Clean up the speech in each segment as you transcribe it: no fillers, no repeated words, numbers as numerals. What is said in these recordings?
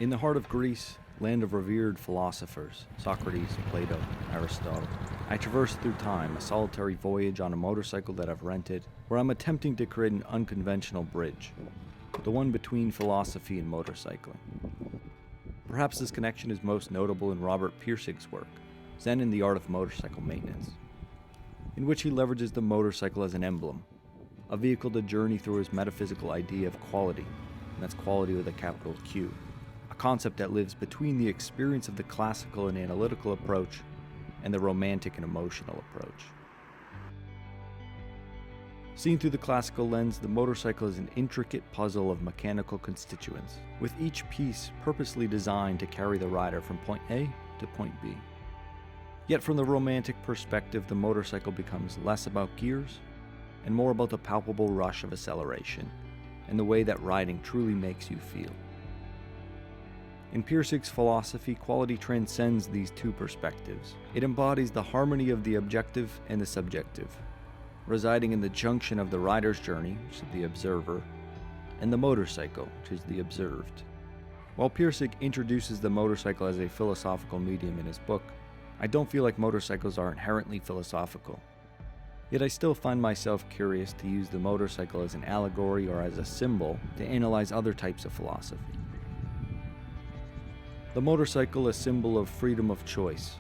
In the heart of Greece, land of revered philosophers, Socrates, Plato, Aristotle, I traverse through time, a solitary voyage on a motorcycle that I've rented, where I'm attempting to create an unconventional bridge, the one between philosophy and motorcycling. Perhaps this connection is most notable in Robert Pirsig's work, Zen in the Art of Motorcycle Maintenance, in which he leverages the motorcycle as an emblem, a vehicle to journey through his metaphysical idea of quality, and that's quality with a capital Q, a concept that lives between the experience of the classical and analytical approach and the romantic and emotional approach. Seen through the classical lens, the motorcycle is an intricate puzzle of mechanical constituents, with each piece purposely designed to carry the rider from point A to point B. Yet from the romantic perspective, the motorcycle becomes less about gears and more about the palpable rush of acceleration and the way that riding truly makes you feel. In Pirsig's philosophy, quality transcends these two perspectives. It embodies the harmony of the objective and the subjective, residing in the junction of the rider's journey, which is the observer, and the motorcycle, which is the observed. While Pirsig introduces the motorcycle as a philosophical medium in his book, I don't feel like motorcycles are inherently philosophical. Yet I still find myself curious to use the motorcycle as an allegory or as a symbol to analyze other types of philosophy. The motorcycle, a symbol of freedom of choice,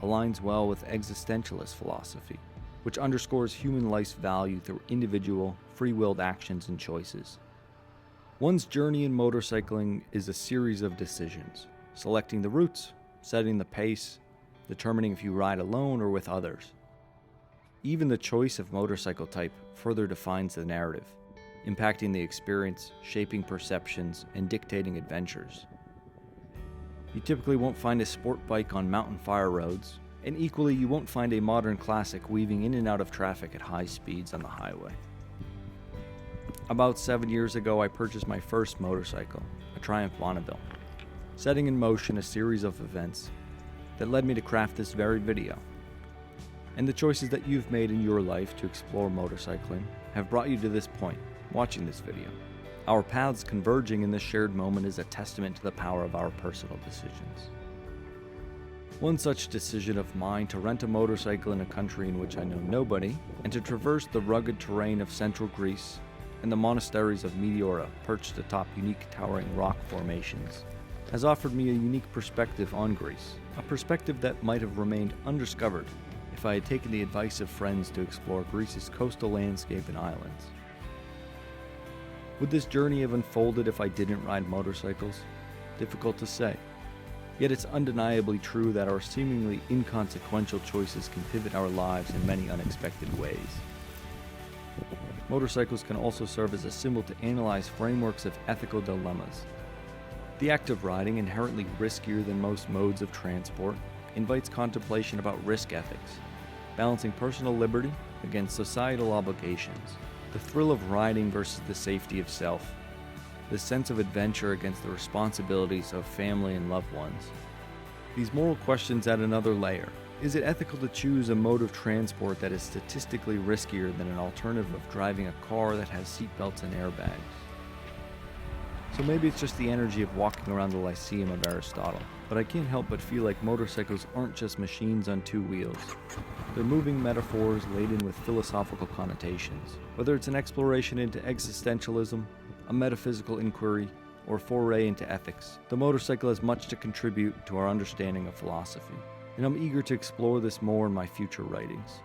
aligns well with existentialist philosophy, which underscores human life's value through individual, free-willed actions and choices. One's journey in motorcycling is a series of decisions, selecting the routes, setting the pace, determining if you ride alone or with others. Even the choice of motorcycle type further defines the narrative, impacting the experience, shaping perceptions, and dictating adventures. You typically won't find a sport bike on mountain fire roads, and equally you won't find a modern classic weaving in and out of traffic at high speeds on the highway. About 7 years ago, I purchased my first motorcycle, a Triumph Bonneville, setting in motion a series of events that led me to craft this very video. And the choices that you've made in your life to explore motorcycling have brought you to this point, watching this video. Our paths converging in this shared moment is a testament to the power of our personal decisions. One such decision of mine to rent a motorcycle in a country in which I know nobody, and to traverse the rugged terrain of central Greece and the monasteries of Meteora perched atop unique towering rock formations, has offered me a unique perspective on Greece, a perspective that might have remained undiscovered if I had taken the advice of friends to explore Greece's coastal landscape and islands. Would this journey have unfolded if I didn't ride motorcycles? Difficult to say. Yet it's undeniably true that our seemingly inconsequential choices can pivot our lives in many unexpected ways. Motorcycles can also serve as a symbol to analyze frameworks of ethical dilemmas. The act of riding, inherently riskier than most modes of transport, invites contemplation about risk ethics, balancing personal liberty against societal obligations, the thrill of riding versus the safety of self, the sense of adventure against the responsibilities of family and loved ones. These moral questions add another layer. Is it ethical to choose a mode of transport that is statistically riskier than an alternative of driving a car that has seatbelts and airbags? So maybe it's just the energy of walking around the Lyceum of Aristotle, but I can't help but feel like motorcycles aren't just machines on two wheels. They're moving metaphors laden with philosophical connotations. Whether it's an exploration into existentialism, a metaphysical inquiry, or foray into ethics, the motorcycle has much to contribute to our understanding of philosophy, and I'm eager to explore this more in my future writings.